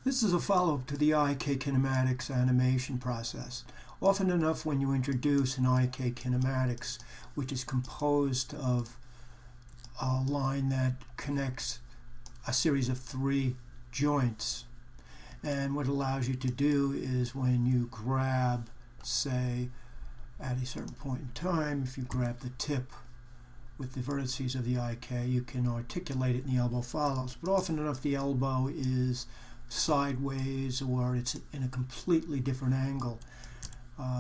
This is a follow-up to the IK kinematics animation process. Often enough, when you introduce an IK kinematics, which is composed of a line that connects a series of 3 joints, and what it allows you to do is when you grab, say, at a certain point in time, if you grab the tip with the vertices of the IK, you can articulate it and the elbow follows. But often enough, the elbow is sideways or it's in a completely different angle,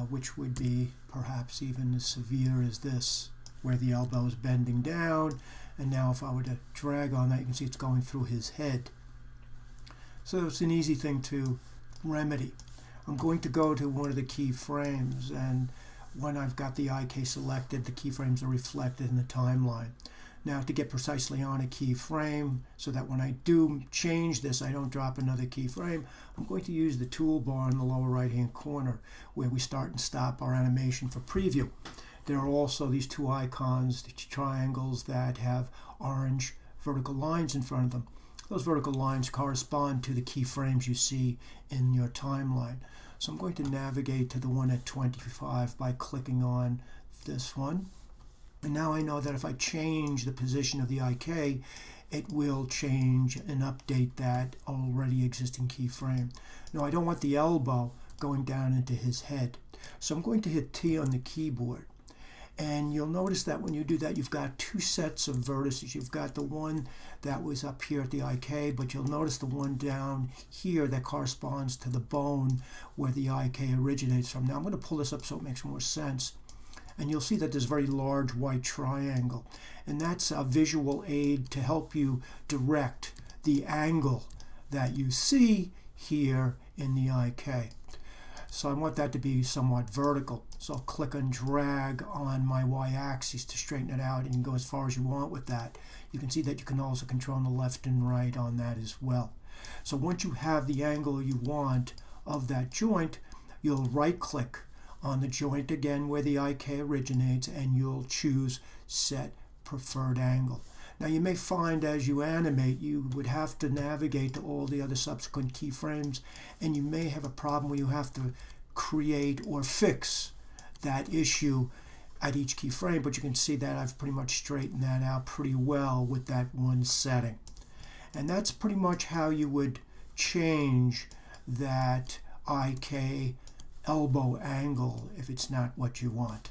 which would be perhaps even as severe as this, where the elbow is bending down, and now if I were to drag on that, you can see it's going through his head. So it's an easy thing to remedy. I'm going to go to one of the keyframes, and when I've got the IK selected, the keyframes are reflected in the timeline. Now, to get precisely on a keyframe, so that when I do change this, I don't drop another keyframe, I'm going to use the toolbar in the lower right-hand corner, where we start and stop our animation for preview. There are also these 2 icons, the triangles that have orange vertical lines in front of them. Those vertical lines correspond to the keyframes you see in your timeline. So I'm going to navigate to the one at 25 by clicking on this one. And now I know that if I change the position of the IK, it will change and update that already existing keyframe. Now I don't want the elbow going down into his head. So I'm going to hit T on the keyboard. And you'll notice that when you do that, you've got 2 sets of vertices. You've got the one that was up here at the IK, but you'll notice the one down here that corresponds to the bone where the IK originates from. Now I'm going to pull this up so it makes more sense. And you'll see that there's a very large white triangle. And that's a visual aid to help you direct the angle that you see here in the IK. So I want that to be somewhat vertical. So I'll click and drag on my y-axis to straighten it out, and you can go as far as you want with that. You can see that you can also control the left and right on that as well. So once you have the angle you want of that joint, you'll right-click on the joint again where the IK originates, and you'll choose Set Preferred Angle. Now you may find as you animate, you would have to navigate to all the other subsequent keyframes, and you may have a problem where you have to create or fix that issue at each keyframe, but you can see that I've pretty much straightened that out pretty well with that one setting. And that's pretty much how you would change that IK elbow angle if it's not what you want.